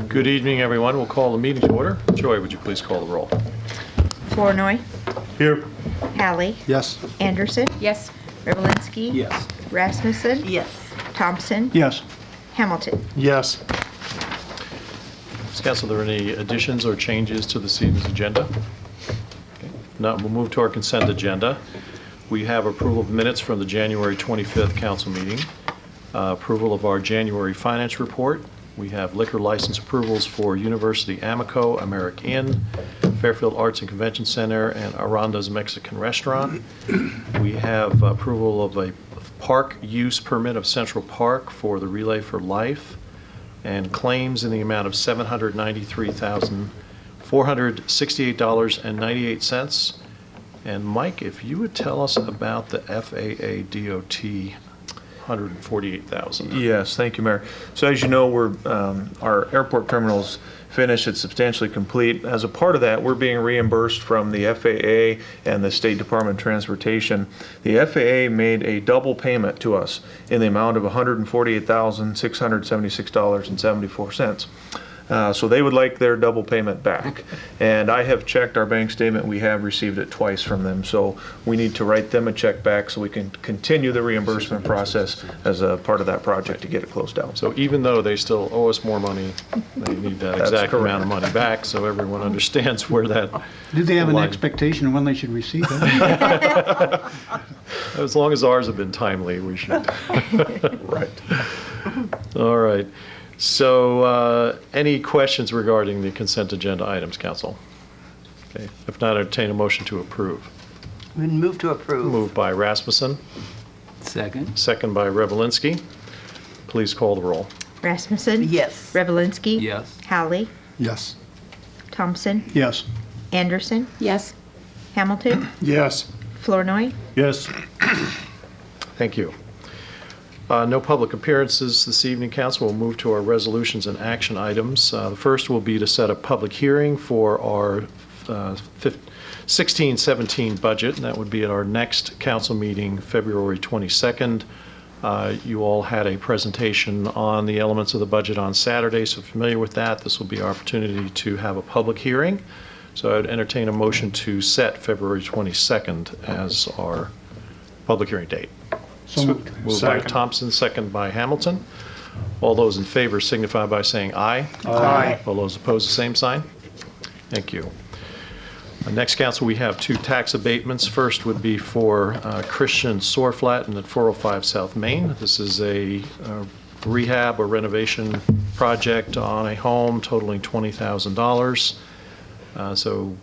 Good evening, everyone. We'll call the meeting to order. Joy, would you please call the roll? Flournoy. Here. Hallie. Yes. Anderson. Yes. Revelinsky. Yes. Rasmussen. Yes. Thompson. Yes. Hamilton. Yes. Ms. Council, are there any additions or changes to this evening's agenda? Okay. Now, we'll move to our consent agenda. We have approval of minutes from the January 25th council meeting, approval of our January finance report. We have liquor license approvals for University Amico, Americ Inn, Fairfield Arts and Convention Center, and Aranda's Mexican Restaurant. We have approval of a park use permit of Central Park for the Relay for Life, and claims in the amount of $793,468.98. And Mike, if you would tell us about the FAA DOT $148,000. Yes, thank you, Mayor. So as you know, our airport terminal's finished, it's substantially complete. As a part of that, we're being reimbursed from the FAA and the State Department of Transportation. The FAA made a double payment to us in the amount of $148,676.74. So they would like their double payment back. And I have checked our bank statement. We have received it twice from them. So we need to write them a check back so we can continue the reimbursement process as a part of that project to get it closed out. So even though they still owe us more money, they need that That's exact correct. amount of money back, so everyone understands where that. Do they have an line- expectation of when they should receive it? As long as ours have been timely, we should. Right. All right. So any questions regarding the consent agenda items, council? Okay. If not, entertain a motion to approve. We move to approve. Moved by Rasmussen, Second. second by Revelinsky. Please call the roll. Rasmussen. Yes. Revelinsky. Yes. Hallie. Yes. Thompson. Yes. Anderson. Yes. Hamilton. Yes. Flournoy. Yes. Thank you. No public appearances this evening, council. We'll move to our resolutions and action items. The first will be to set a public hearing for our 16-17 budget, and that would be at our next council meeting, February 22nd. You all had a presentation on the elements of the budget on Saturday, so familiar with that. This will be our opportunity to have a public hearing. So I would entertain a motion to set February 22nd as our public hearing date. So moved. Moved by Thompson, second by Hamilton. All those in favor signify by saying aye. Aye. All those opposed, the same sign. Thank you. Next, council, we have two tax abatements. First would be for Christian Soarflat in at 405 South Main. This is a rehab or renovation project on a home totaling $20,000. So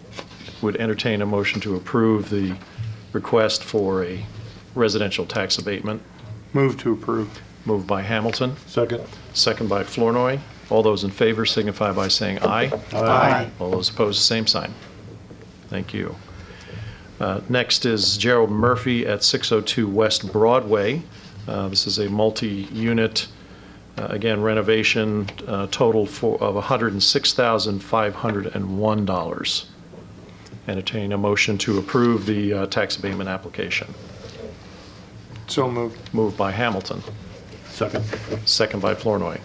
would entertain a motion to approve the request for a residential tax abatement. Move to approve. Moved by Hamilton, Second. second by Flournoy. All those in favor signify by saying aye. Aye. All those opposed, same sign. Thank you. Next is Gerald Murphy at 602 West Broadway. This is a multi-unit, again, renovation, total of $106,501. Entertain a motion to approve the tax abatement application. So moved. Moved by Hamilton, Second. second by Flournoy.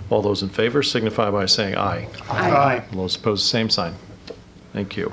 All those in favor signify by saying aye. Aye. All those opposed, same sign. Thank you.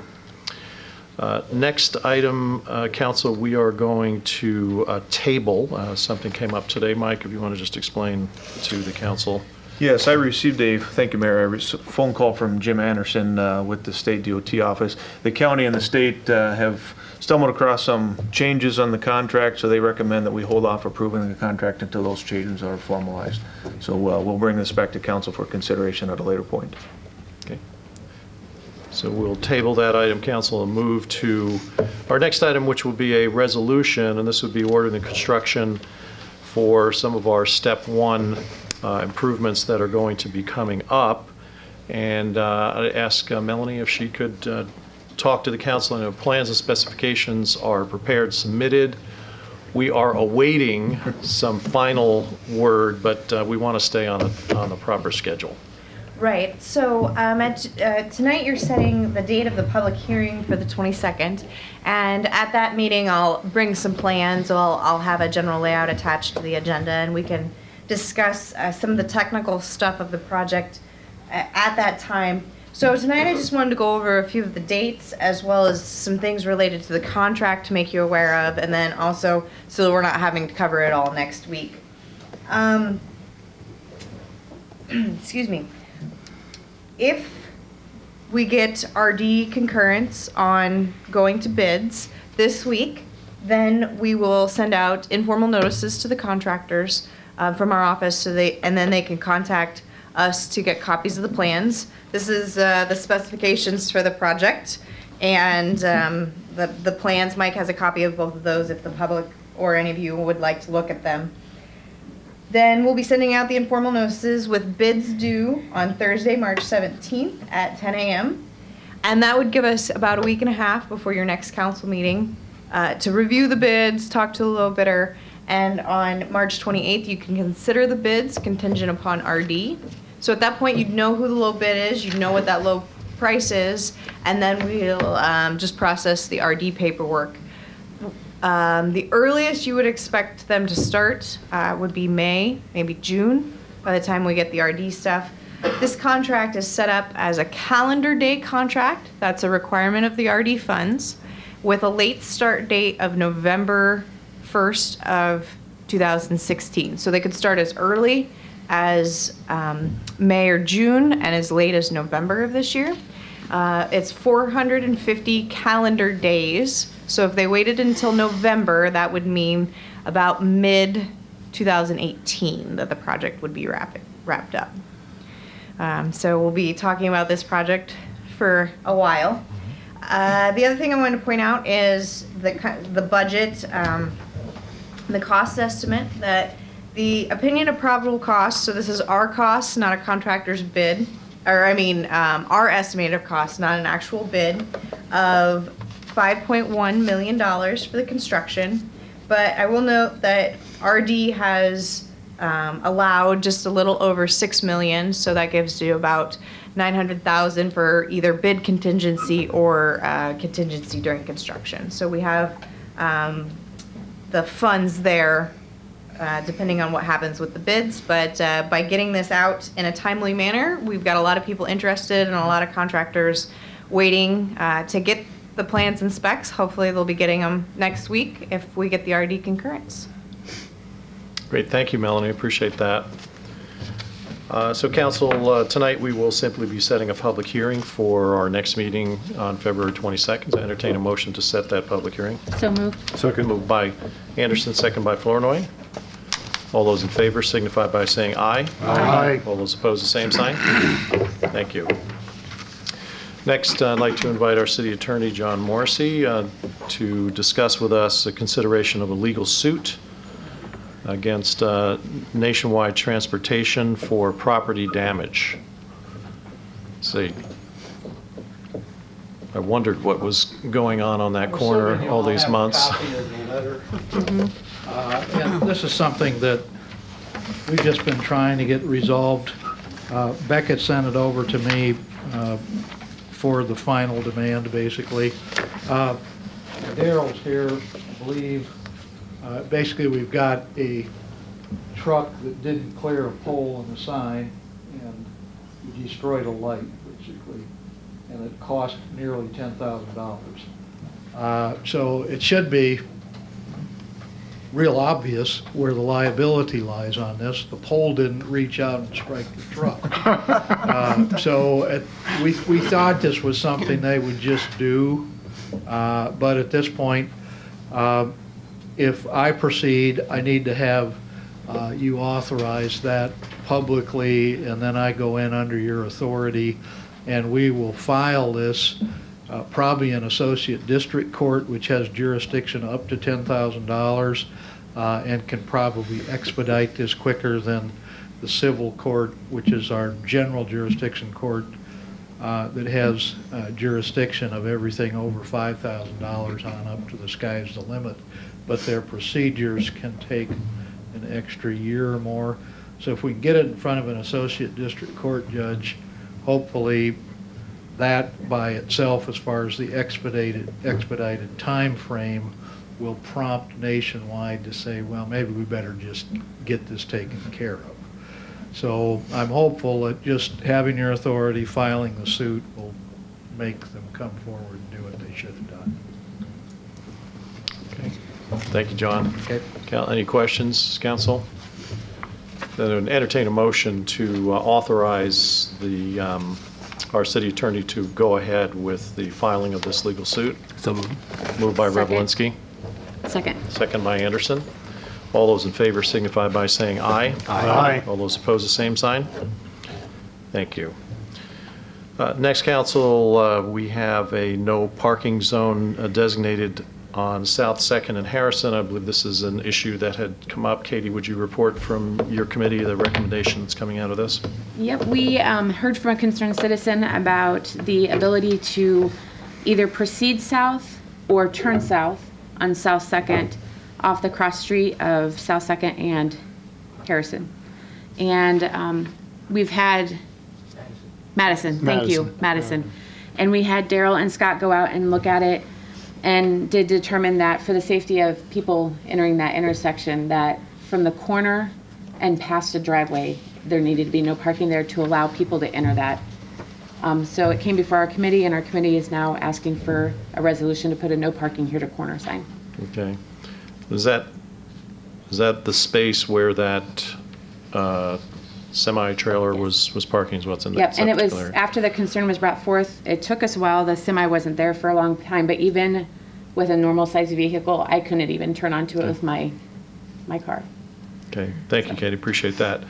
Next item, council, we are going to table. Something came up today. Mike, if you want to just explain to the council. Yes, I received thank you, Mayor, a phone call from Jim Anderson with the state DOT office. The county and the state have stumbled across some changes on the contract, so they recommend that we hold off approving the contract until those changes are formalized. So we'll bring this back to council for consideration at a later point. Okay. So we'll table that item, council, and move to our next item, which will be a resolution, and this would be ordering the construction for some of our step one improvements that are going to be coming up. And I'd ask Melanie if she could talk to the council. I know plans and specifications are prepared, submitted. We are awaiting some final word, but we want to stay on the proper schedule. Right. So tonight you're setting the date of the public hearing for the 22nd, and at that meeting I'll bring some plans. I'll have a general layout attached to the agenda, and we can discuss some of the technical stuff of the project at that time. So tonight I just wanted to go over a few of the dates as well as some things related to the contract to make you aware of, and then also so that we're not having to cover it all next week. Excuse me. If we get RD concurrence on going to bids this week, then we will send out informal notices to the contractors from our office, and then they can contact us to get copies of the plans. This is the specifications for the project, and the plans. Mike has a copy of both of those if the public or any of you would like to look at them. Then we'll be sending out the informal notices with bids due on Thursday, March 17th at 10 a.m. And that would give us about a week and a half before your next council meeting to review the bids, talk to the low bidder, and on March 28th, you can consider the bids contingent upon RD. So at that point, you'd know who the low bid is, you'd know what that low price is, and then we'll just process the RD paperwork. The earliest you would expect them to start would be May, maybe June, by the time we get the RD stuff. This contract is set up as a calendar day contract. That's a requirement of the RD funds, with a late start date of November 1st of 2016. So they could start as early as May or June and as late as November of this year. It's 450 calendar days. So if they waited until November, that would mean about mid-2018 that the project would be wrapped up. So we'll be talking about this project for a while. The other thing I wanted to point out is the budget, the cost estimate, that the opinion of probable cost, so this is our costs, not a contractor's bid, or our estimated cost, not an actual bid, of $5.1 million for the construction. But I will note that RD has allowed just a little over $6 million, so that gives you about $900,000 for either bid contingency or contingency during construction. So we have the funds there, depending on what happens with the bids. But by getting this out in a timely manner, we've got a lot of people interested and a lot of contractors waiting to get the plans and specs. Hopefully they'll be getting them next week if we get the RD concurrence. Great, thank you, Melanie, appreciate that. So council, tonight we will simply be setting a public hearing for our next meeting on February 22nd. I entertain a motion to set that public hearing. So moved. Second. Moved by Anderson, second by Flournoy. All those in favor signify by saying aye. Aye. All those opposed, the same sign. Thank you. Next, I'd like to invite our city attorney, John Morrissey, to discuss with us a consideration of a legal suit against Nationwide Transportation for property damage. Let's see. I wondered what was going on that corner all these months. And this is something that we've just been trying to get resolved. Beckett sent it over to me for the final demand, basically. Daryl's here, I believe. Basically, we've got a truck that didn't clear a pole on the sign and destroyed a light, basically, and it cost nearly $10,000. So it should be real obvious where the liability lies on this. The pole didn't reach out and strike the truck. We thought this was something they would just do, but at this point, if I proceed, I need to have you authorize that publicly, and then I go in under your authority, and we will file this probably in Associate District Court, which has jurisdiction up to $10,000, and can probably expedite this quicker than the civil court, which is our general jurisdiction court, that has jurisdiction of everything over $5,000 on up to the sky's the limit. But their procedures can take an extra year or more. So if we can get it in front of an associate district court judge, hopefully that by itself, as far as the expedited time frame, will prompt Nationwide to say, well, maybe we better just get this taken care So I'm hopeful that just having your authority, filing the suit will make them come forward and do what they should have done. Okay. Thank you, John. Okay. Any questions, council? Then I would entertain a motion to authorize our city attorney to go ahead with the filing of this legal suit. So moved. Moved by Second. Revelinsky, Second. second by Anderson. All those in favor signify by saying aye. Aye. All those opposed, the same sign. Thank you. Next, council, we have a no parking zone designated on South Second and Harrison. I believe this is an issue that had come up. Katie, would you report from your committee the recommendation that's coming out of this? Yep, we heard from a concerned citizen about the ability to either proceed south or turn south on South Second off the cross street of South Second and Harrison. And we've had Madison, thank you, Madison. And we had Daryl and Scott go out and look at it and did determine that for the safety of people entering that intersection, that from the corner and past a driveway, there needed to be no parking there to allow people to enter that. So it came before our committee, and our committee is now asking for a resolution to put a no parking here to corner sign. Okay. Is that the space where that semi-trailer was parking is what's in Yep, that and it was, particular area? after the concern was brought forth, it took us a while, the semi wasn't there for a long time, but even with a normal sized vehicle, I couldn't even turn onto it with my car. Okay, thank you, Katie, appreciate that.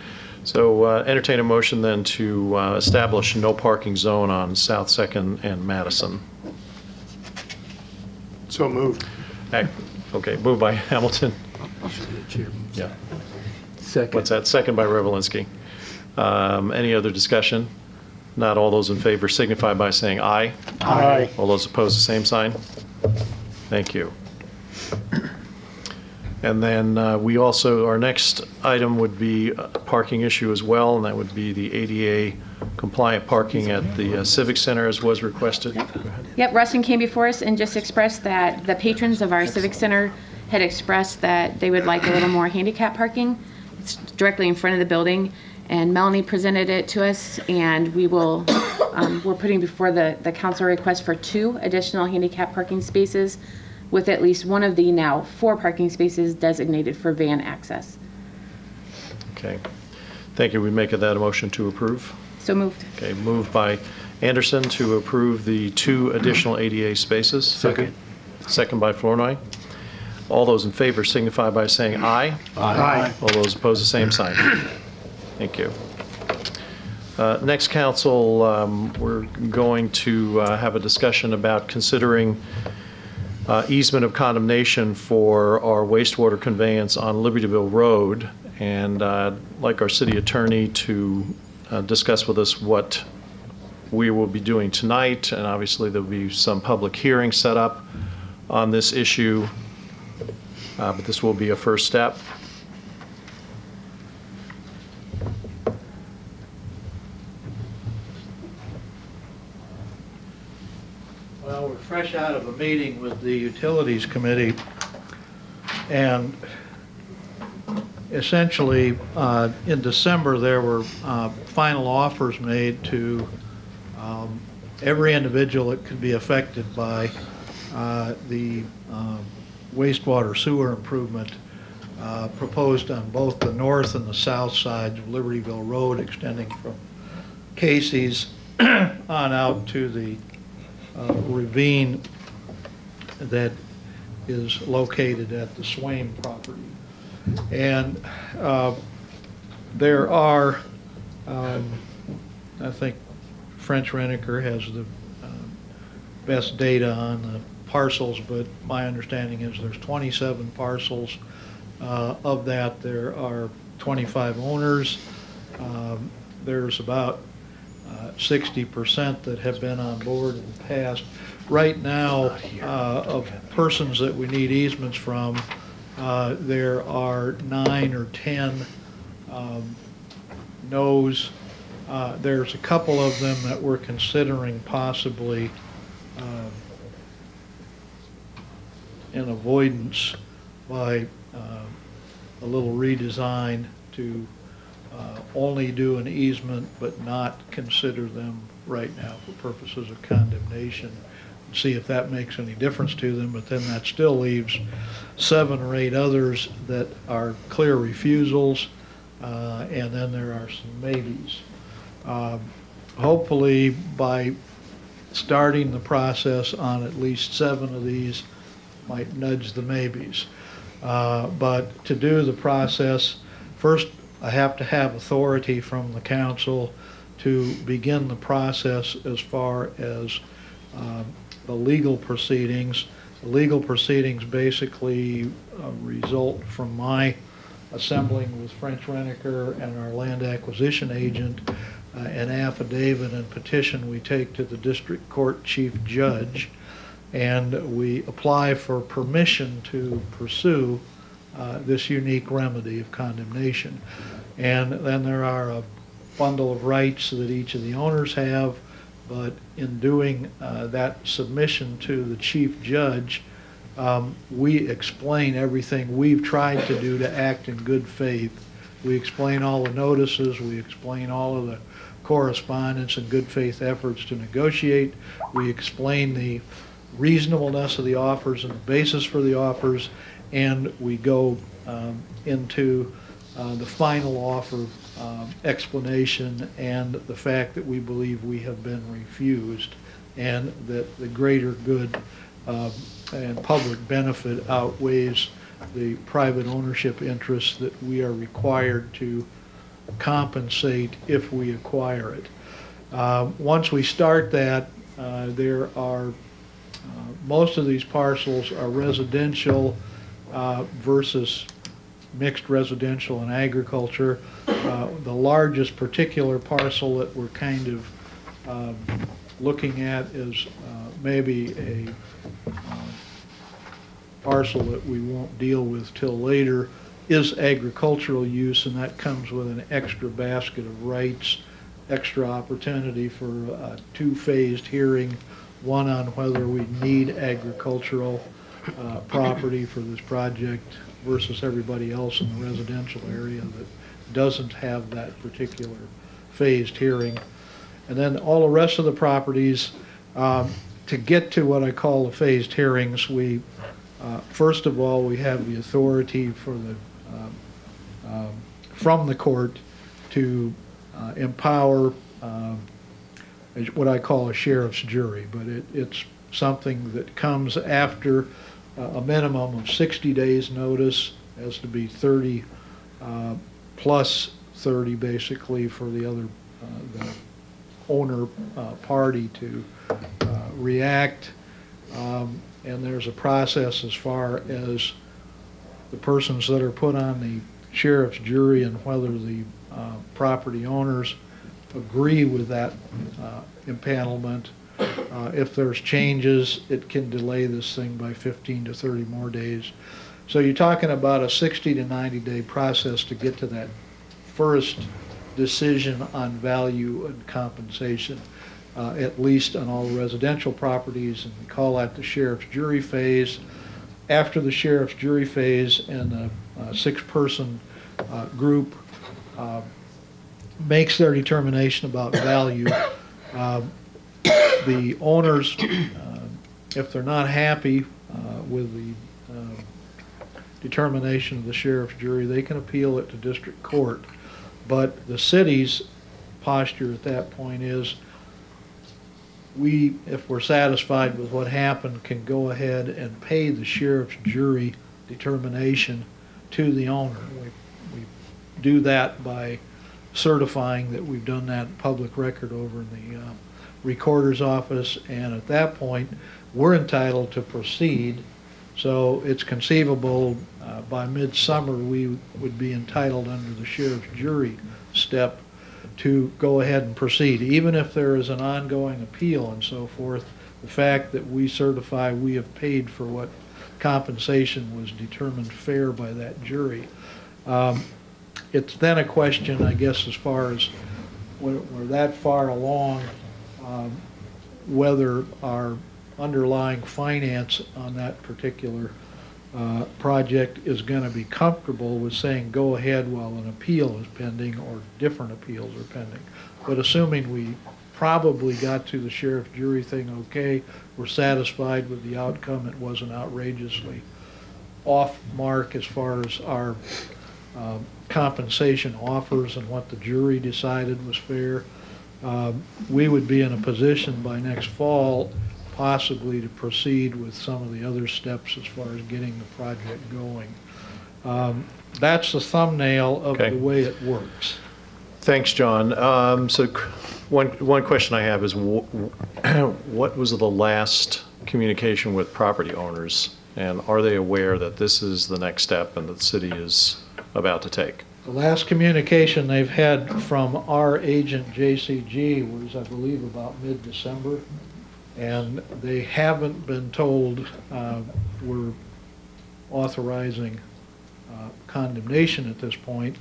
So entertain a motion then to establish no parking zone on South Second and Madison. So moved. Okay, moved by Hamilton. Yeah. Second. What's that? Second by Revelinsky. Any other discussion? Not all those in favor signify by saying aye. Aye. All those opposed, the same sign. Thank you. And then we also, our next item would be a parking issue as well, and that would be the ADA compliant parking at the Civic Center as was requested. Go ahead. Yep, Rustin came before us and just expressed that the patrons of our Civic Center had expressed that they would like a little more handicap parking. It's directly in front of the building, and Melanie presented it to us, and we will, we're putting before the council request for 2 additional handicap parking spaces, with at least one of the now 4 parking spaces designated for van access. Okay. Thank you. We make that a motion to approve. So moved. Okay, moved by Anderson to approve the 2 additional ADA spaces. Second. Second by Flournoy. All those in favor signify by saying aye. Aye. All those opposed, the same sign. Thank you. Next, council, we're going to have a discussion about considering easement of condemnation for our wastewater conveyance on Libertyville Road. And I'd like our city attorney to discuss with us what we will be doing tonight. And obviously, there'll be some public hearing set up on this issue. But this will be a first step. Well, we're fresh out of a meeting with the Utilities Committee, and essentially, in December, there were final offers made to every individual that could be affected by the wastewater sewer improvement proposed on both the north and the south sides of Libertyville Road, extending from Casey's on out to the ravine that is located at the Swain property. And there are, I think French Reniker has the best data on the parcels, but my understanding is there's 27 parcels. Of that, there are 25 owners. There's about 60% that have been on board in the past. Right now, of persons that we need easements from, there are 9 or 10 no's. There's a couple of them that we're considering possibly an avoidance by a little redesign to only do an easement but not consider them right now for purposes of condemnation. See if that makes any difference to them, but then that still leaves 7 or 8 others that are clear refusals, and then there are some maybes. Hopefully, by starting the process on at least 7 of these, might nudge the maybes. But to do the process, first I have to have authority from the council to begin the process as far as the legal proceedings. The legal proceedings basically result from my assembling with French Reniker and our land acquisition agent an affidavit and petition we take to the district court chief judge, and we apply for permission to pursue this unique remedy of condemnation. And then there are a bundle of rights that each of the owners have, but in doing that submission to the chief judge, we explain everything we've tried to do to act in good faith. We explain all the notices, we explain all of the correspondence and good faith efforts to negotiate. We explain the reasonableness of the offers and the basis for the offers, and we go into the final offer explanation and the fact that we believe we have been refused and that the greater good and public benefit outweighs the private ownership interests that we are required to compensate if we acquire it. Once we start that, there are most of these parcels are residential versus mixed residential and agriculture. The largest particular parcel that we're kind of looking at is maybe a parcel that we won't deal with till later, is agricultural use, and that comes with an extra basket of rights, extra opportunity for a 2-phased hearing, one on whether we need agricultural property for this project versus everybody else in the residential area that doesn't have that particular phased hearing. And then all the rest of the properties, to get to what I call the phased hearings, we first of all, we have the authority for the from the court to empower what I call a sheriff's jury, but it's something that comes after a minimum of 60 days notice, has to be 30 plus 30 basically for the other the owner party to react, and there's a process as far as the persons that are put on the sheriff's jury and whether the property owners agree with that impanelment. If there's changes, it can delay this thing by 15 to 30 more days. So you're talking about a 60 to 90 day process to get to that first decision on value and compensation, at least on all residential properties, and we call that the sheriff's jury phase. After the sheriff's jury phase and the 6-person group makes their determination about value, the owners, if they're not happy with the determination of the sheriff's jury, they can appeal it to district court. But the city's posture at that point is, we, if we're satisfied with what happened, can go ahead and pay the sheriff's jury determination to the owner. We do that by certifying that we've done that in public record over in the recorder's office, and at that point we're entitled to proceed. So it's conceivable by midsummer we would be entitled under the sheriff's jury step to go ahead and proceed, even if there is an ongoing appeal and so forth. The fact that we certify we have paid for what compensation was determined fair by that jury. It's then a question, I guess, as far as we're that far along, whether our underlying finance on that particular project is going to be comfortable with saying go ahead while an appeal is pending or different appeals are pending. But assuming we probably got to the sheriff jury thing okay, we're satisfied with the outcome, it wasn't outrageously off mark as far as our compensation offers and what the jury decided was fair, we would be in a position by next fall possibly to proceed with some of the other steps as far as getting the project going. That's the thumbnail of Okay. the way it works. Thanks, John. One question I have is, what was the last communication with property owners? And are they aware that this is the next step and that the city is about to take? The last communication they've had from our agent JCG was, I believe, about mid-December. And they haven't been told we're authorizing condemnation at this point.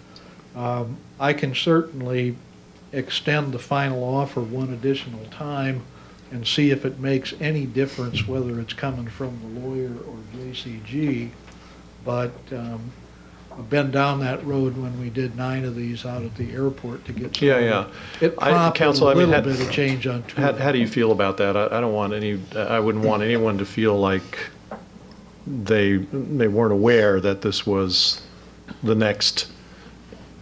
I can certainly extend the final offer one additional time and see if it makes any difference whether it's coming from the lawyer or JCG. But I've been down that road when we did 9 of these out at the airport to get started. Yeah. It prompted Counsel, a I mean, little bit of change on two. How do you feel about that? I don't want I wouldn't want anyone to feel like they weren't aware that this was the next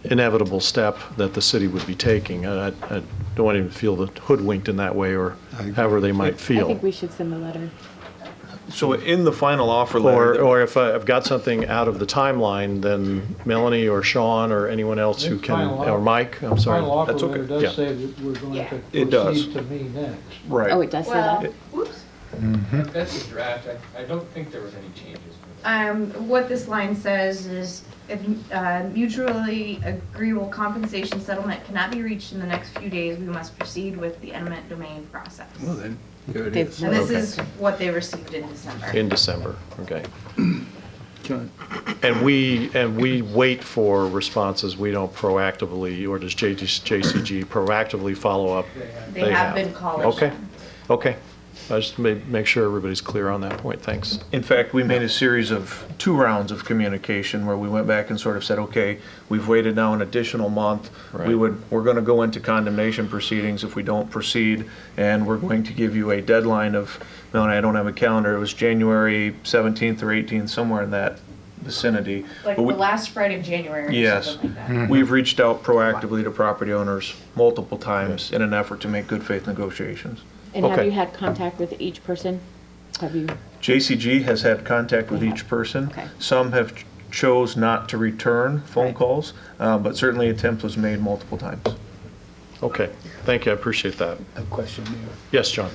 inevitable step that the city would be taking. I don't want anyone to feel hoodwinked in that way or however they might I feel. think we should send a letter. So in the final offer letter. Or if I've got something out of the timeline, then Melanie or Sean or anyone else who can, or Mike, I'm sorry. Final offer That's okay. letter Yeah. does say that we're going Yeah. to It does. proceed to me next. Right. Oh, it does say Well, that? whoops. That's a draft. I don't think there was any changes. What this line says is, if mutually agreeable compensation settlement cannot be reached in the next few days, we must proceed with the eminent domain process. Well then, there it They've- is. And this Okay. is what they received in December. In December, okay. John, And we wait for responses. We don't proactively, or does JCG proactively follow up? They have been calling. Okay. I just make sure everybody's clear on that point. Thanks. In fact, we made a series of 2 rounds of communication where we went back and sort of said, okay, we've waited now an additional month. Right. We're going to go into condemnation proceedings if we don't proceed, and we're going to give you a deadline of, no, I don't have a calendar, it was January 17th or 18th, somewhere in that vicinity. Like But the we- last Friday of January or Yes. something like that. We've reached out proactively to property owners multiple times in an effort to make good faith negotiations. And have Okay. you had contact with each person? Have you? JCG has had contact with each person. Okay. Some have chose not to return phone Right. calls, but certainly attempt was made multiple times. Okay. Thank you. I appreciate that. a question, Mayor. Yes, John.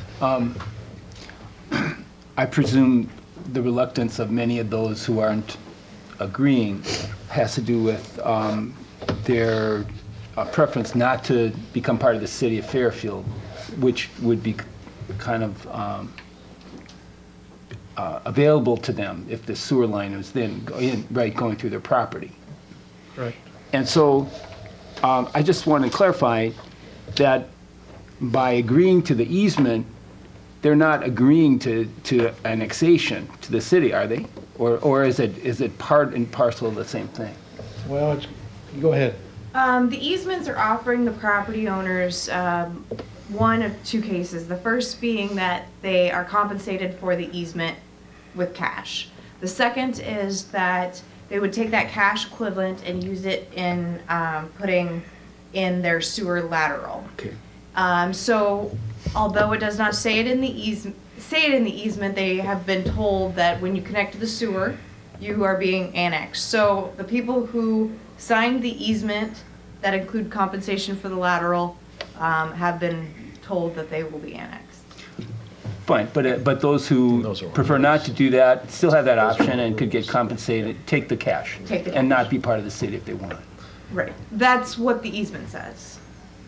I presume the reluctance of many of those who aren't agreeing has to do with their preference not to become part of the city of Fairfield, which would be kind of available to them if the sewer line was then going through their property. Right. And so I just want to clarify that by agreeing to the easement, they're not agreeing to annexation to the city, are they? Or is it part and parcel of the same thing? Well, go ahead. The easements are offering the property owners one of 2 cases. The first being that they are compensated for the easement with cash. The second is that they would take that cash equivalent and use it in putting in their sewer lateral. Okay. So although it does not say it in the easement, they have been told that when you connect to the sewer, you are being annexed. So the people who signed the easement that include compensation for the lateral have been told that they will be annexed. Fine, but those who Those are prefer not to do that still have that option and could get compensated, take the cash. Take the And cash. not be part of the city if they want. Right. That's what the easement says.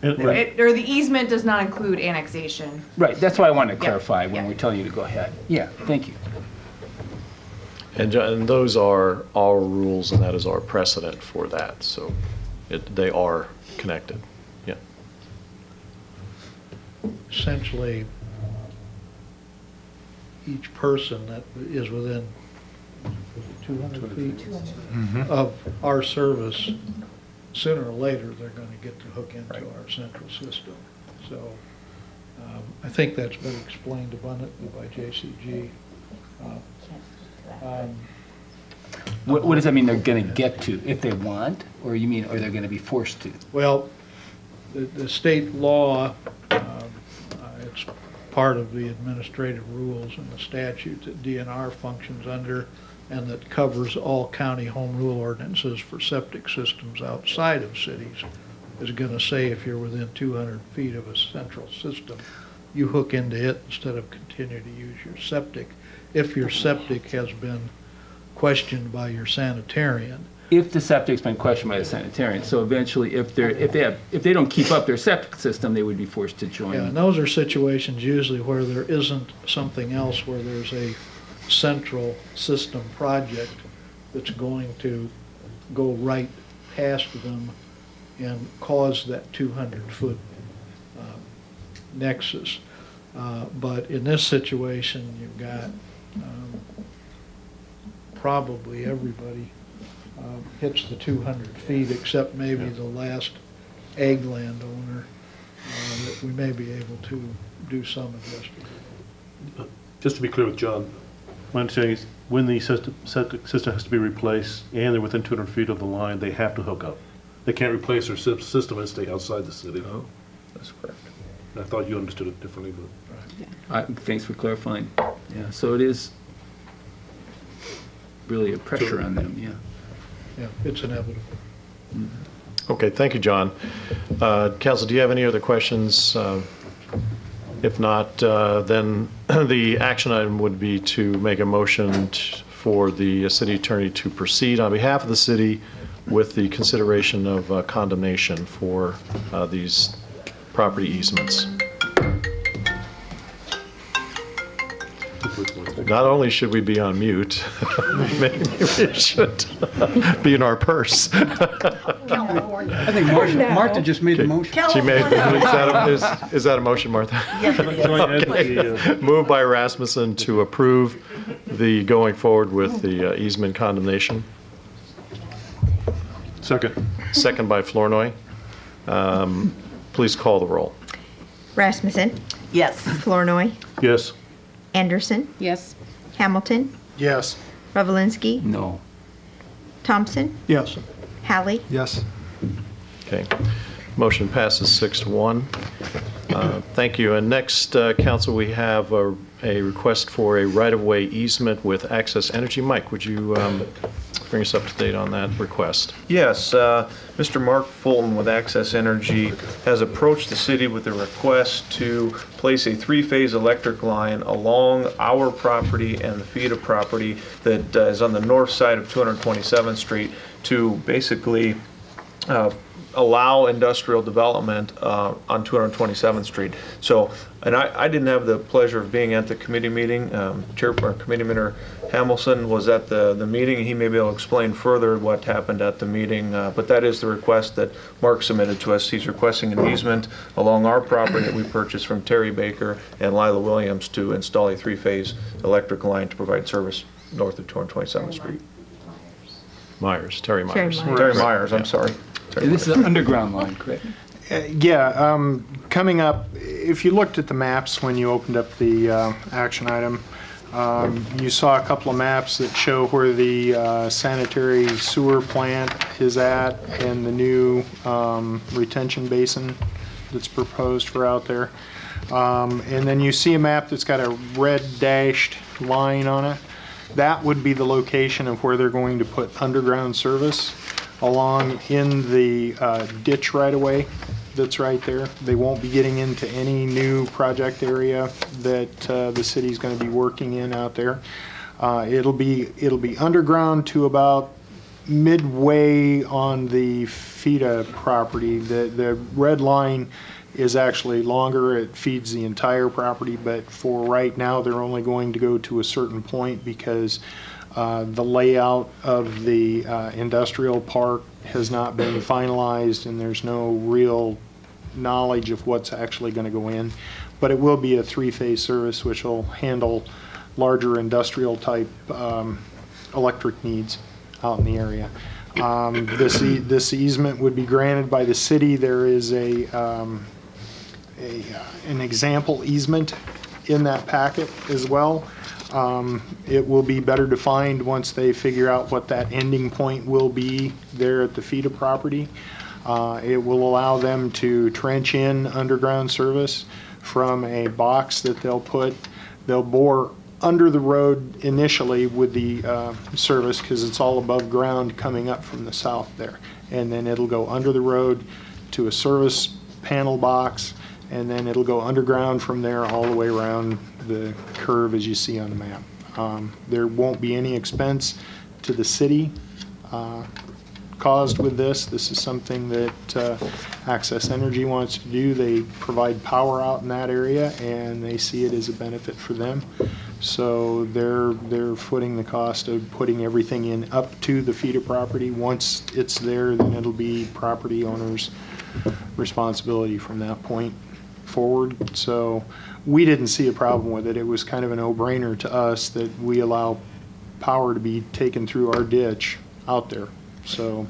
Right. Or the easement does not include annexation. Right, that's why I wanted to Yeah, clarify when yeah. we're telling you to go ahead. Yeah, thank you. And those are our rules, and that is our precedent for that. So they are connected. Yeah. Essentially, each person that is within 200 feet of our service, sooner or later, they're going to get to hook into our central system. So I think that's been explained abundantly by JCG. What does that mean they're going to get to? If they want, or you mean, or they're going to be forced to? Well, the state law, it's part of the administrative rules and the statute that DNR functions under, and that covers all county home rule ordinances for septic systems outside of cities, is going to say if you're within 200 feet of a central system, you hook into it instead of continue to use your septic. If your septic has been questioned by your sanitarian. If the septic's been questioned by the sanitarian, so eventually, if they don't keep up their septic system, they would be forced to join. Yeah, and those are situations usually where there isn't something else, where there's a central system project that's going to go right past them and cause that 200-foot nexus. But in this situation, you've got probably everybody hits the 200 feet, except maybe the last egg landowner, that we may be able to do some investigation. Just to be clear with John, my understanding is when the septic system has to be replaced and they're within 200 feet of the line, they have to hook up. They can't replace their system and stay outside the city. Oh, that's correct. I thought you understood it differently, but. Thanks for clarifying. Yeah, so it is really a pressure on them, yeah. Yeah, it's inevitable. Okay, thank you, John. Council, do you have any other questions? If not, then the action item would be to make a motion for the city attorney to proceed on behalf of the city with the consideration of condemnation for these property easements. Not only should we be on mute, maybe we should be in our purse. I think Martha just made the motion. She made, is that a motion, Martha? Yes, it is. Okay. Moved by Rasmussen to approve the going forward with the easement condemnation. Second. Second by Flournoy. Please call the roll. Rasmussen, Yes. Flournoy, Yes. Anderson, Yes. Yes. Revelinsky, No. Thompson, Yes. Hallie, Yes. Okay. Motion passes 6-1. Thank you. And next, council, we have a request for a right-of-way easement with Access Energy. Mike, would you bring us up to date on that request? Yes, Mr. Mark Fulton with Access Energy has approached the city with a request to place a three-phase electric line along our property and the FIDA property that is on the north side of 227th Street to basically allow industrial development on 227th Street. So, and I didn't have the pleasure of being at the committee meeting. Committee Member Hamilton was at the meeting, and he may be able to explain further what happened at the meeting. But that is the request that Mark submitted to us. He's requesting an easement along our property that we purchased from Terry Baker and Lila Williams to install a three-phase electric line to provide service north of 227th Street. Terry Myers. Terry Myers, I'm sorry. And this is an underground line, correct? Yeah, coming up, if you looked at the maps when you opened up the action item, you saw a couple of maps that show where the sanitary sewer plant is at and the new retention basin that's proposed for out there. And then you see a map that's got a red dashed line on it. That would be the location of where they're going to put underground service along in the ditch right away that's right there. They won't be getting into any new project area that the city's going to be working in out there. It'll be underground to about midway on the FIDA property. The red line is actually longer. It feeds the entire property, but for right now, they're only going to go to a certain point because the layout of the industrial park has not been finalized and there's no real knowledge of what's actually going to go in. But it will be a three-phase service which will handle larger industrial type electric needs out in the area. This easement would be granted by the city. There is an example easement in that packet as well. It will be better defined once they figure out what that ending point will be there at the feeder property. It will allow them to trench in underground service from a box that they'll bore under the road initially with the service, because it's all above ground coming up from the south there. And then it'll go under the road to a service panel box, and then it'll go underground from there all the way around the curve as you see on the map. There won't be any expense to the city caused with this. This is something that Access Energy wants to do. They provide power out in that area, and they see it as a benefit for them. So they're footing the cost of putting everything in up to the feeder property. Once it's there, then it'll be property owners' responsibility from that point forward. So we didn't see a problem with it. It was kind of a no-brainer to us that we allow power to be taken through our ditch out there. So.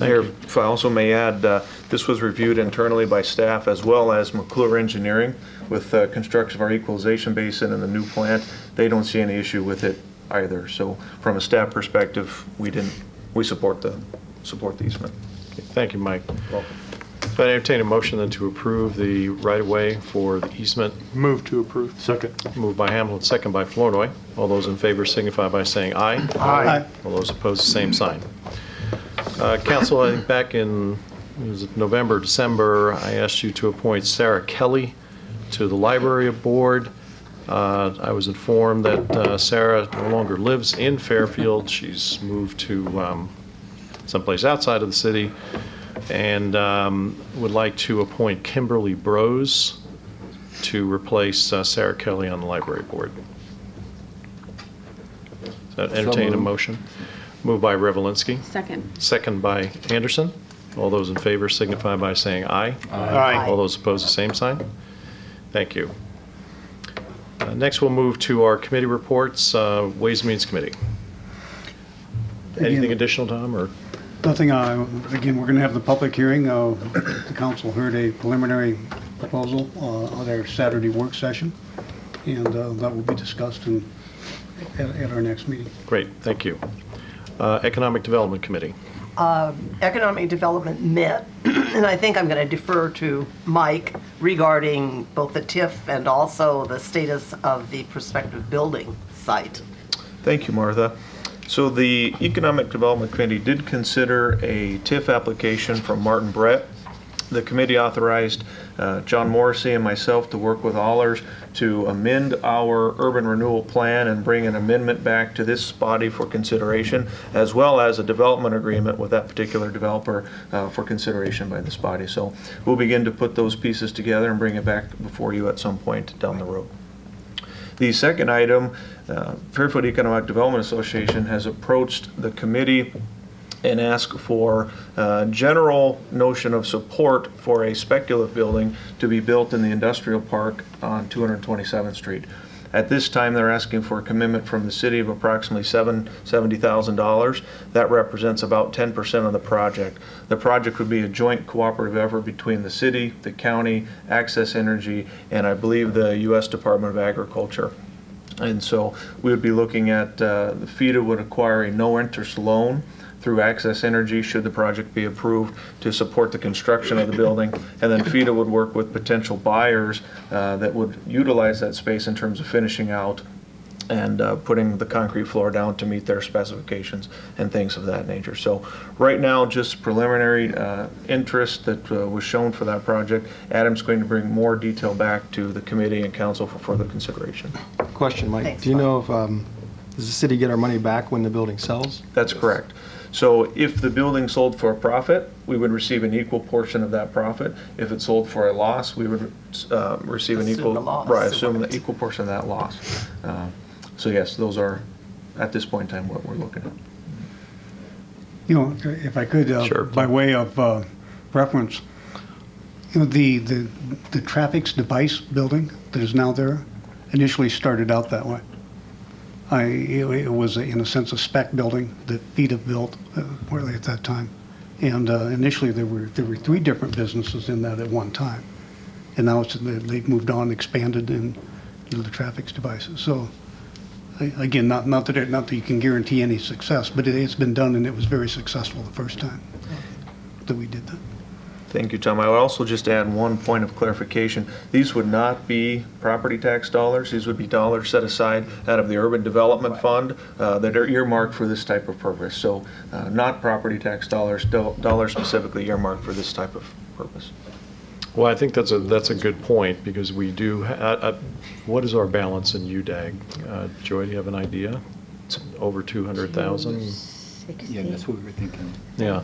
Mayor, if I also may add, this was reviewed internally by staff as well as McClure Engineering with construction of our equalization basin and the new plant. They don't see any issue with it either. So from a staff perspective, we support the easement. Okay, thank you, Mike. Welcome. So I entertain a motion then to approve the right-of-way for the easement. Move to approve. Second. Moved by Hamlin, second by Flournoy. All those in favor signify by saying aye. Aye. All those opposed, the same sign. Council, I think back in was it November, December, I asked you to appoint Sarah Kelly to the library board. I was informed that Sarah no longer lives in Fairfield. She's moved to someplace outside of the city, and would like to appoint Kimberly Brose to replace Sarah Kelly on the library board. So entertain a motion. Moved by Revelinsky. Second. Second by Anderson. All those in favor signify by saying aye. Aye. All those opposed, the same sign. Thank you. Next, we'll move to our committee reports. Ways and Means Committee. Anything additional, Tom, or? Nothing, again, we're going to have the public hearing. The council heard a preliminary proposal on their Saturday work session, and that will be discussed at our next meeting. Great, thank you. Economic Development Committee. Economic Development met, and I think I'm going to defer to Mike regarding both the TIF and also the status of the prospective building site. Thank you, Martha. So the Economic Development Committee did consider a TIF application from Martin Brett. The committee authorized John Morrissey and myself to work with Allers to amend our urban renewal plan and bring an amendment back to this body for consideration, as well as a development agreement with that particular developer for consideration by this body. So we'll begin to put those pieces together and bring it back before you at some point down the road. The second item, Fairfield Economic Development Association has approached the committee and asked for a general notion of support for a speculative building to be built in the industrial park on 227th Street. At this time, they're asking for a commitment from the city of approximately $70,000. That represents about 10% of the project. The project would be a joint cooperative effort between the city, the county, Access Energy, and I believe the U.S. Department of Agriculture. And so we would be looking at the FEDA would acquire a no-interest loan through Access Energy should the project be approved to support the construction of the building. And then FEDA would work with potential buyers that would utilize that space in terms of finishing out and putting the concrete floor down to meet their specifications and things of that nature. So right now, just preliminary interest that was shown for that project. Adam's going to bring more detail back to the committee and council for further consideration. Question, Mike. Thanks, Do you Mike. know if, does the city get our money back when the building sells? That's correct. So if the building sold for a profit, we would receive an equal portion of that profit. If it sold for a loss, we would receive an Assume equal, the loss. right, assume the equal portion of that loss. So yes, those are, at this point in time, what we're looking at. You know, if I could, Sure. by way of reference, you know, the traffic's device building that is now there initially started out that way. It was, in a sense, a spec building that FEDA built at that time. And initially, there were 3 different businesses in that at one time. And now they've moved on, expanded, and the traffic devices. So, again, not that you can guarantee any success, but it's been done, and it was very successful the first time that we did that. Thank you, Tom. I would also just add one point of clarification. These would not be property tax dollars. These would be dollars set aside out of the Urban Development Fund that are earmarked for this type of purpose. So not property tax dollars, dollars specifically earmarked for this type of purpose. Well, I think that's a good point, because we do, what is our balance in UDAG? Joy, do you have an idea? It's over 200,000? Yeah, that's what we were thinking. Yeah.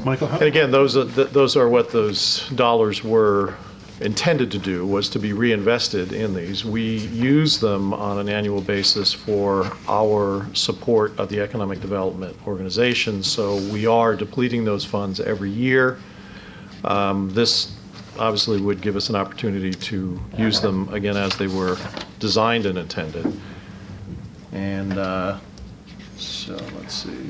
Michael, And again, those are what those dollars were intended to do, was to be reinvested in these. We use them on an annual basis for our support of the economic development organization, so we are depleting those funds every year. This obviously would give us an opportunity to use them again as they were designed and intended. And so let's see.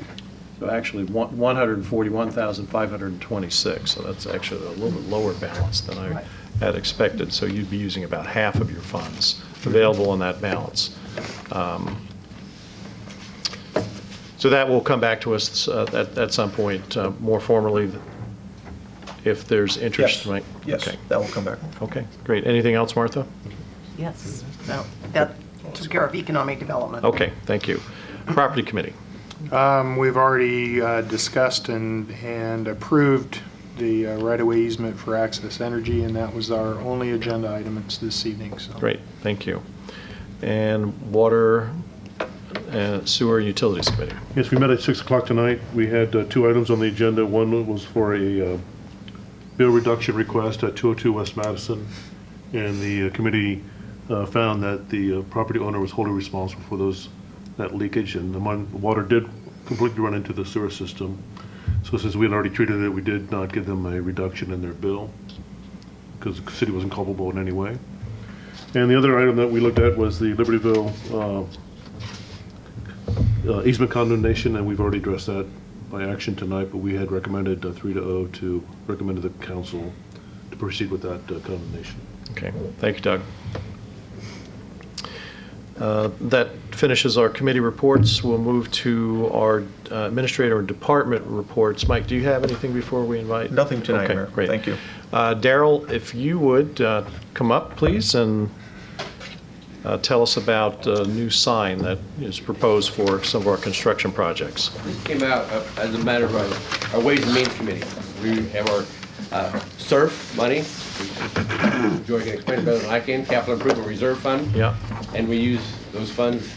So actually, 141,526. So that's actually a little bit lower balance than I had expected. So you'd be using about half of your funds available in that balance. So that will come back to us at some point more formally, if there's interest. Yes. Right? Yes, Okay. that will come back. Okay, great. Anything else, Martha? Yes, no, that took care of economic development. Okay, thank you. Property Committee. We've already discussed and approved the right-of-way easement for Access Energy, and that was our only agenda item this evening. So. Great, thank you. And Water, Sewer, and Utilities Committee. yes, we met at 6 o'clock tonight. We had 2 items on the agenda. One was for a bill reduction request at 202 West Madison, and the committee found that the property owner was wholly responsible for that leakage, and the water did completely run into the sewer system. So since we had already treated it, we did not give them a reduction in their bill, because the city wasn't culpable in any way. And the other item that we looked at was the Libertyville easement condemnation, and we've already addressed that by action tonight, but we had recommended 3-0 to recommend to the council to proceed with that condemnation. Okay, thank you, Doug. That finishes our committee reports. We'll move to our administrator and department reports. Mike, do you have anything before we invite? Nothing tonight, Okay, Mayor. great. Thank you. Daryl, if you would come up, please, and tell us about a new sign that is proposed for some of our construction projects. This came out as a matter of our Ways and Means Committee. We have our SURF money, which Joy can explain better than I can, Capital Improvement Reserve Fund. Yeah. And we use those funds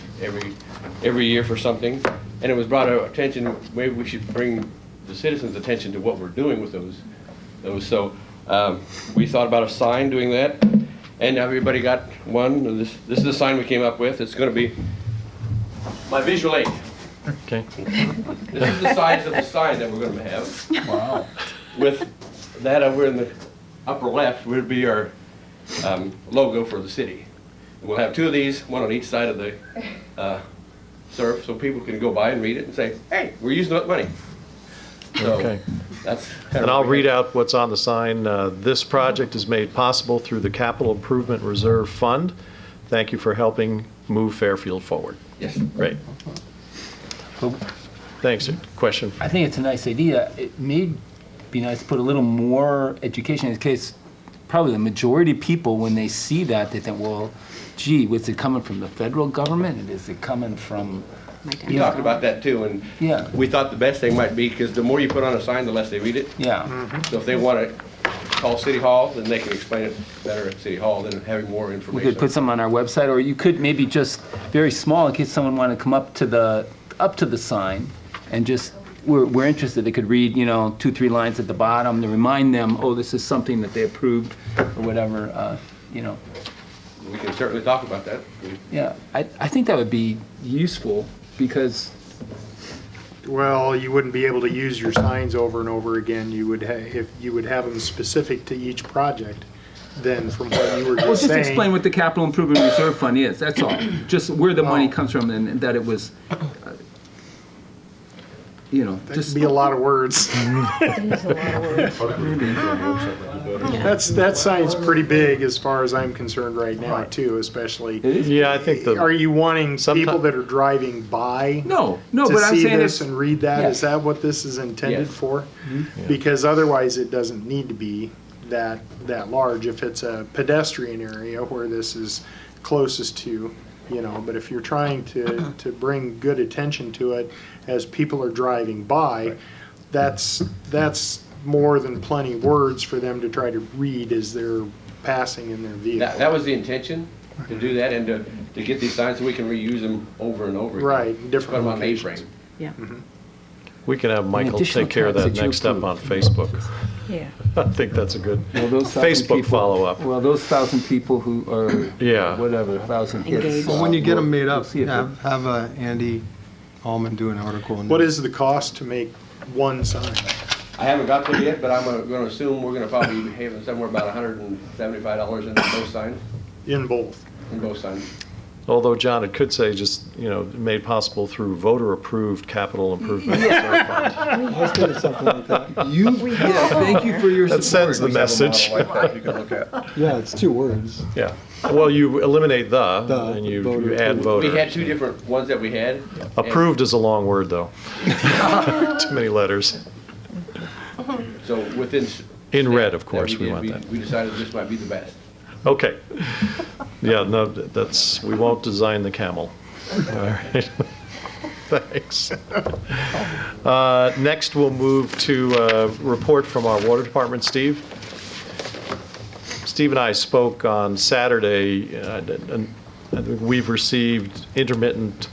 every year for something. And it was brought to our attention, maybe we should bring the citizens' attention to what we're doing with those. So we thought about a sign doing that, and everybody got one. And this is the sign we came up with. It's going to be my visual aid. Okay. This is the size of the sign that we're going to have. Wow. With that over in the upper left would be our logo for the city. We'll have 2 of these, one on each side of the surf, so people can go by and read it and say, hey, we're using that money. So Okay. that's. And I'll read out what's on the sign. This project is made possible through the Capital Improvement Reserve Fund. Thank you for helping move Fairfield forward. Yes. Great. Thanks. Question? I think it's a nice idea. It may be nice to put a little more education in case probably the majority of people, when they see that, they think, well, gee, was it coming from the federal government? And is it coming from... We talked about that too, and Yeah. we thought the best thing might be, because the more you put on a sign, the less they read it. Yeah. So if they want to call City Hall, then they can explain it better at City Hall than having more We information. could put something on our website, or you could maybe just very small in case someone wanted to come up to the sign and just, we're interested. They could read, 2-3 lines at the bottom to remind them, oh, this is something that they approved or whatever, We can certainly talk about that. Yeah, I think that would be useful because, Well, you wouldn't be able to use your signs over and over again. You would if you would have them specific to each project. than from what you were Well, just just saying. explain what the capital improvement reserve fund is, that's all. Just where the money comes from and that it was, That'd just. be a lot of words. That sign's pretty big as far as I'm concerned right now, too, especially. Yeah, I think Are you wanting Sometime- people that are driving by No, to but I'm see saying this it's, and read that? Yes. Is that what this is intended Yes. for? Because otherwise, it doesn't need to be that large if it's a pedestrian area where this is closest to, but if you're trying to bring good attention to it as people are driving by, that's more than plenty words for them to try to read as they're passing in their vehicle. That was the intention, to do that and to get these signs so we can reuse them over and over again. Right, different Put them on locations. A-frame. we can have Michael additional take care of that tax that you next up approve. on Facebook. Yeah. I think that's a good well, those 1,000 Facebook people- follow-up. Well, those 1,000 people who are, Yeah. whatever, 1,000 hits. Engaged. Well, when you get them made we'll up, see if have Andy Allman do an article. What is the cost to make one sign? I haven't got there yet, but I'm gonna assume we're gonna probably be having somewhere about $175 in both signs, In both? Although, John, it could say just, made possible through voter-approved capital improvement reserve fund. I was thinking something like that. Yeah, thank you for your support. That sends the message. Yeah, it's 2 words. Yeah. Well, you eliminate the, The, and you voter add approved. voter. We had two different ones that we had. and- Approved is a long word, though. Too many letters. So within. In red, of that course, we did, want that. We decided this might be the best. Okay. Yeah, no, we won't design the camel. All right. Thanks. Next, we'll move to a report from our water department. Steve? Steve and I spoke on Saturday, and I think we've received intermittent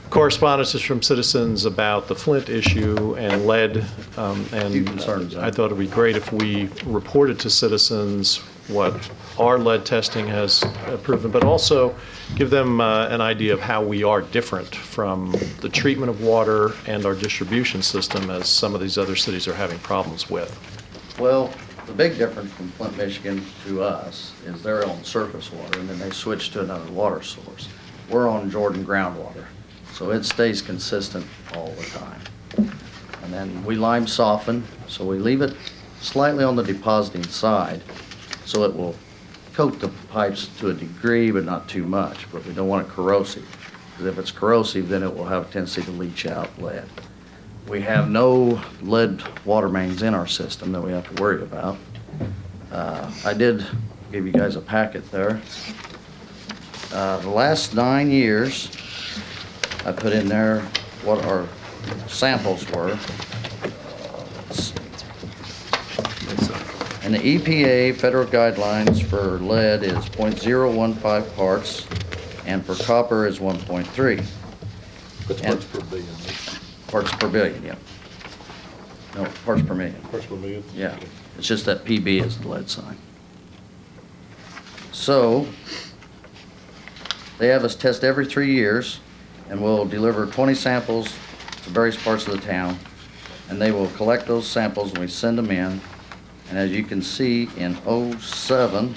correspondences from citizens about the Flint issue and lead. And I thought it'd be great if we reported to citizens what our lead testing has proven, but also give them an idea of how we are different from the treatment of water and our distribution system, as some of these other cities are having problems with. Well, the big difference from Flint, Michigan to us is they're on surface water and then they switch to another water source. We're on Jordan groundwater, so it stays consistent all the time. And then we lime soften, so we leave it slightly on the depositing side so it will coat the pipes to a degree, but not too much, but we don't want it corrosive. Because if it's corrosive, then it will have a tendency to leach out lead. We have no lead water mains in our system that we have to worry about. I did give you guys a packet there. The last 9 years, I put in there what our samples were. And the EPA federal guidelines for lead is 0.015 parts, and for copper is 1.3. That's And- parts per billion. Parts per billion, yeah. No, parts per million, Parts per million? yeah. It's just that PB is the lead sign. So, they have us test every 3 years, and we'll deliver 20 samples to various parts of the town, and they will collect those samples and we send them in. And as you can see, in '07,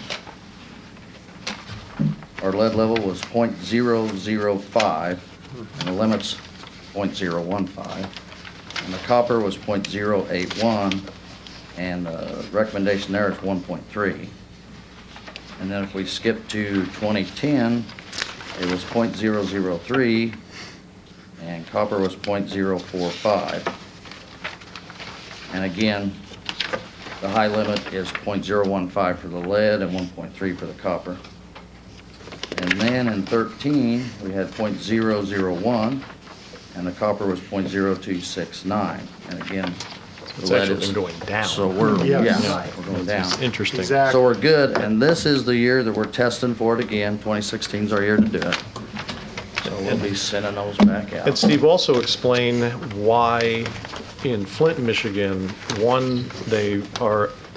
our lead level was 0.005, and the limit's 0.015. And the copper was 0.081, and the recommendation there is 1.3. And then if we skip to 2010, it was 0.003, and copper was 0.045. And again, the high limit is 0.015 for the lead and 1.3 for the copper. And then in 13, we had 0.001, and the copper was 0.0269. And again, It's the lead actually is- been going down. So we're, Yes. yeah, we're going down. It's interesting. Exactly. So we're good, and this is the year that we're testing for it again. 2016 is our year to do it. So we'll be sending those back out. And Steve, also explain why in Flint, Michigan, one, they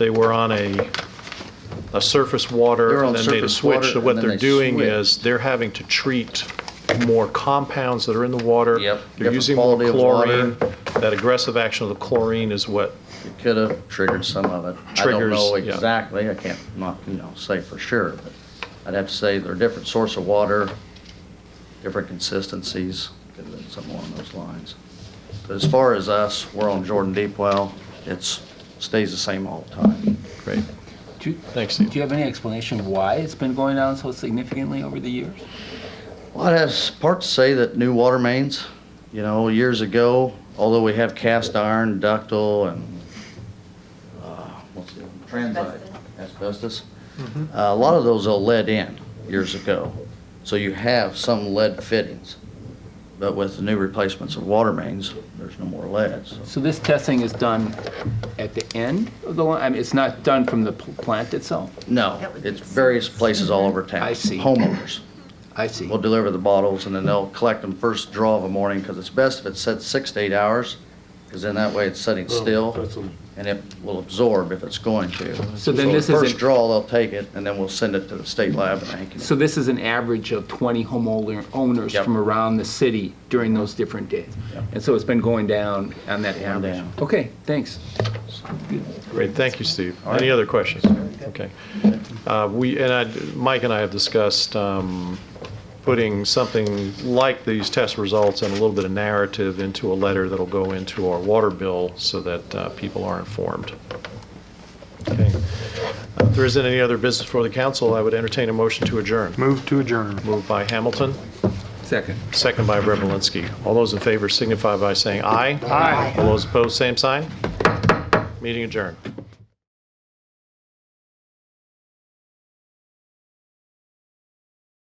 were on a surface They're water on and then made a surface switch. water, So what and then they're they doing switch. is they're having to treat more compounds that are in the water. Yep, They're different using more quality of chlorine. water. that aggressive action of the chlorine is what? It could have triggered some of it. I don't Triggers, know yeah. exactly, I can't not, say for sure, but I'd have to say they're different source of water, different consistencies, could have been something along those lines. But as far as us, we're on Jordan Deep Well, stays the same all the time. Great. Thanks, Do Steve. you have any explanation why it's been going down so significantly over the years? Well, it has part to say that new water mains, years ago, although we have cast iron, ductile, and, what's the other, transite, asbestos, a lot of those are lead in years ago. So you have some lead fittings. But with the new replacements of water mains, there's no more lead. So this testing is done at the end of the line? I mean, it's not done from the plant itself? No, it's various places all over town. I see. Homeowners I see. will deliver the bottles, and then they'll collect them first draw of a morning, because it's best if it's set 6 to 8 hours, because then that way it's setting still, and it will absorb if it's going to. So then this the is first an- draw, they'll take it, and then we'll send it to the state lab and they can. So this is an average of 20 owners Yep. from around the city during those different days? Yep. And so it's been going down on that average? down. Okay, thanks. Great, thank you, Steve. Any other questions? Okay. Mike and I have discussed putting something like these test results and a little bit of narrative into a letter that'll go into our water bill so that people are informed. Okay. If there isn't any other business for the council, I would entertain a motion to adjourn. Move to adjourn. Moved by Hamilton, Second. second by Revelinsky. All those in favor signify by saying aye. Aye. All those opposed, same sign. Meeting adjourned.